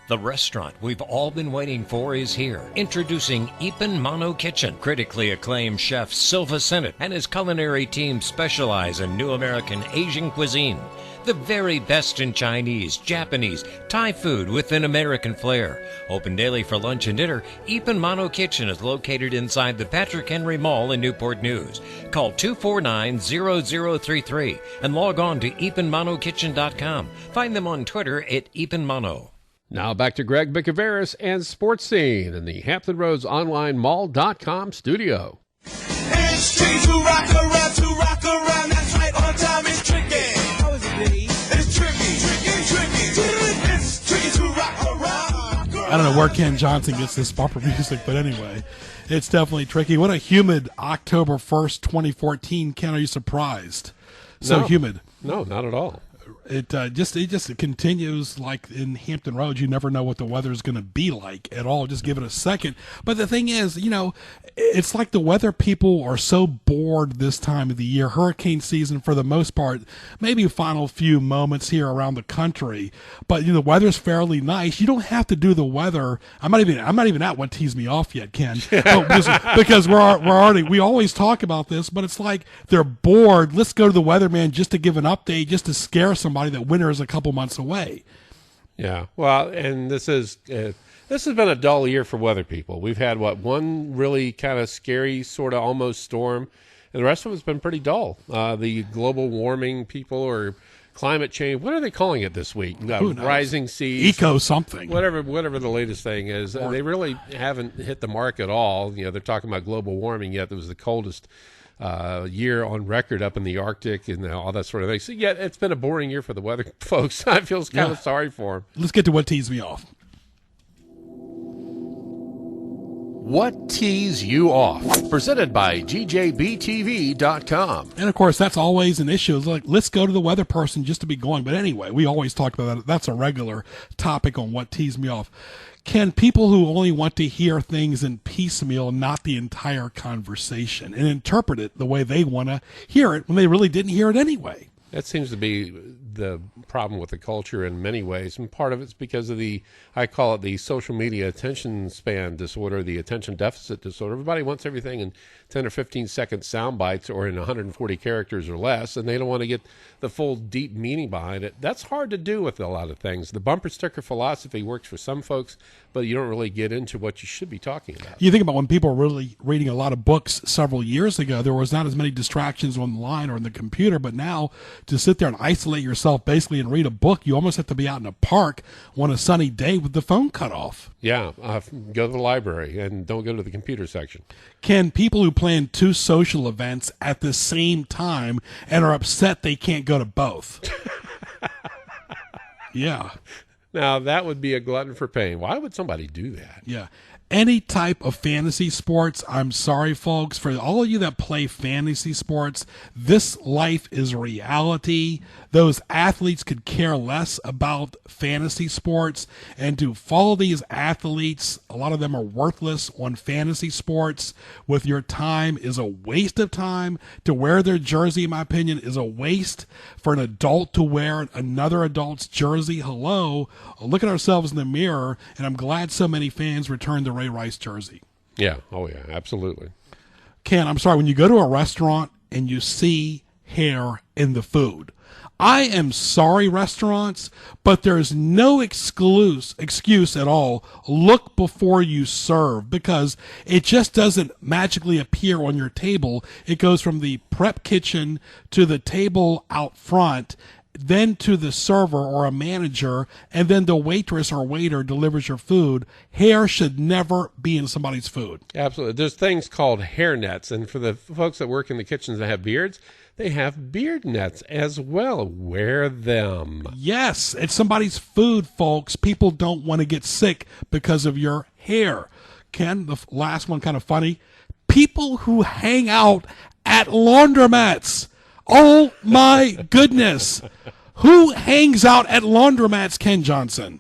S3: The restaurant we've all been waiting for is here. Introducing Ipan Mano Kitchen. Critically acclaimed chef Silva Sennett and his culinary team specialize in new American Asian cuisine. The very best in Chinese, Japanese, Thai food with an American flair. Open daily for lunch and dinner, Ipan Mano Kitchen is located inside the Patrick Henry Mall in Newport News. Call 249-0033 and log on to ipanmanokitchen.com. Find them on Twitter at Ipan Mano.
S6: Now back to Greg Bicouvaris and Sports Scene in the Hampton Roads Online Mall.com studio.
S14: It's tricky to rock around. That's right, on time is tricky. How is it, Diddy? It's tricky. It's tricky to rock around.
S5: I don't know where Ken Johnson gets this bumper music, but anyway, it's definitely tricky. What a humid October 1st, 2014. Ken, are you surprised? So humid.
S6: No, not at all.
S5: It just continues like in Hampton Roads. You never know what the weather is going to be like at all. Just give it a second. But the thing is, it's like the weather people are so bored this time of the year. Hurricane season, for the most part, maybe final few moments here around the country. But the weather's fairly nice. You don't have to do the weather. I'm not even at what tees me off yet, Ken. Because we always talk about this, but it's like they're bored. Let's go to the weatherman just to give an update, just to scare somebody that winter is a couple months away.
S6: Yeah, well, and this has been a dull year for weather people. We've had one really kind of scary sort of almost storm, and the rest of it's been pretty dull. The global warming people or climate change, what are they calling it this week? Rising seas,
S5: eco something,
S6: whatever the latest thing is. They really haven't hit the mark at all. They're talking about global warming, yet it was the coldest year on record up in the Arctic and all that sort of thing. So, yeah, it's been a boring year for the weather folks. I feel kind of sorry for them.
S5: Let's get to what tees me off.
S6: What tees you off? Presented by GJBTV.com.
S5: And, of course, that's always an issue. It's like, let's go to the weather person just to be going. But anyway, we always talk about that. That's a regular topic on what tees me off. Can people who only want to hear things in piecemeal, not the entire conversation, and interpret it the way they want to hear it when they really didn't hear it anyway?
S6: That seems to be the problem with the culture in many ways, and part of it's because of I call it the social media attention span disorder, the attention deficit disorder. Everybody wants everything in 10 or 15-second sound bites or in 140 characters or less, and they don't want to get the full deep meaning behind it. That's hard to do with a lot of things. The bumper sticker philosophy works for some folks, but you don't really get into what you should be talking about.
S5: You think about when people were really reading a lot of books several years ago, there was not as many distractions online or in the computer, but now to sit there and isolate yourself basically and read a book, you almost have to be out in a park on a sunny day with the phone cut off.
S6: Yeah, go to the library and don't go to the computer section.
S5: Can people who plan 2 social events at the same time and are upset they can't go to both? Yeah.
S6: Now, that would be a glutton for pain. Why would somebody do that?
S5: Yeah. Any type of fantasy sports, I'm sorry, folks, for all of you that play fantasy sports, this life is reality. Those athletes could care less about fantasy sports, and to follow these athletes, a lot of them are worthless on fantasy sports with your time is a waste of time. To wear their jersey, in my opinion, is a waste. For an adult to wear another adult's jersey, hello, look at ourselves in the mirror, and I'm glad so many fans returned the Ray Rice jersey.
S6: Yeah, oh yeah, absolutely.
S5: Ken, I'm sorry, when you go to a restaurant and you see hair in the food, I am sorry, restaurants, but there's no excuse at all. Look before you serve, because it just doesn't magically appear on your table. It goes from the prep kitchen to the table out front, then to the server or a manager, and then the waitress or waiter delivers your food. Hair should never be in somebody's food.
S6: Absolutely. There's things called hair nets, and for the folks that work in the kitchens that have beards, they have beard nets as well. Wear them.
S5: Yes, it's somebody's food, folks. People don't want to get sick because of your hair. Ken, the last one, kind of funny. People who hang out at laundromats. Oh, my goodness. Who hangs out at laundromats, Ken Johnson?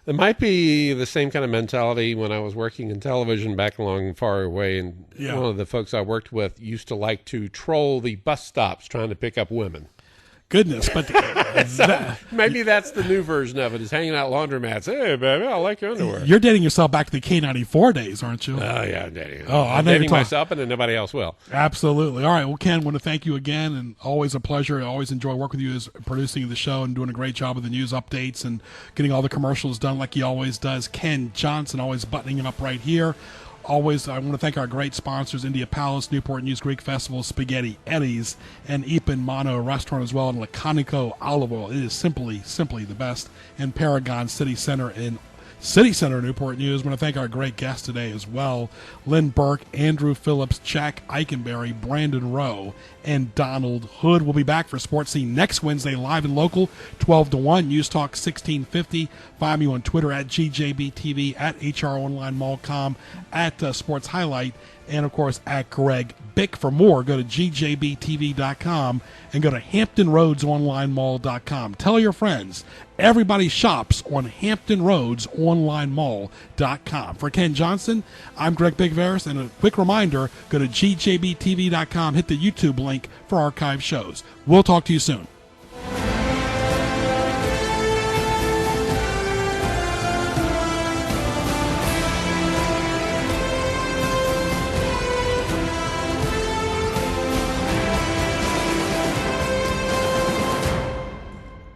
S6: It might be the same kind of mentality when I was working in television back along far away, and one of the folks I worked with used to like to troll the bus stops trying to pick up women.
S5: Goodness, but
S6: maybe that's the new version of it, is hanging out laundromats. Hey, baby, I like your underwear.
S5: You're dating yourself back to the K94 days, aren't you?
S6: Oh, yeah, I'm dating.
S5: I'm
S6: dating myself, and then nobody else will.
S5: Absolutely. All right, well, Ken, I want to thank you again, and always a pleasure. I always enjoy working with you as producing the show and doing a great job of the news updates and getting all the commercials done like he always does. Ken Johnson, always buttoning him up right here. Always, I want to thank our great sponsors, India Palace, Newport News Greek Festival, Spaghetti Eddie's, and Ipan Mano Restaurant as well, and Laconico Olive Oil. It is simply the best. And Paragon City Center in City Center Newport News. I want to thank our great guests today as well. Lynn, Burke, Andrew Phillips, Jack Eikenbary, Brandon Rowe, and Donald Hood. We'll be back for Sports Scene next Wednesday, live and local, 12 to 1, News Talk 1650. Find me on Twitter at GJBTV, at HROnlineMallCom, at Sports Highlight, and, of course, at Greg Bick. For more, go to GJBTV.com and go to HamptonRoadsOnlineMall.com. Tell your friends, everybody shops on HamptonRoadsOnlineMall.com. For Ken Johnson, I'm Greg Bicouvaris, and a quick reminder, go to GJBTV.com, hit the YouTube link for archive shows. We'll talk to you soon.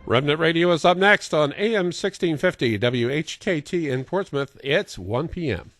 S6: Remnant Radio is up next on AM 1650 WHKT in Portsmouth. It's 1 p.m.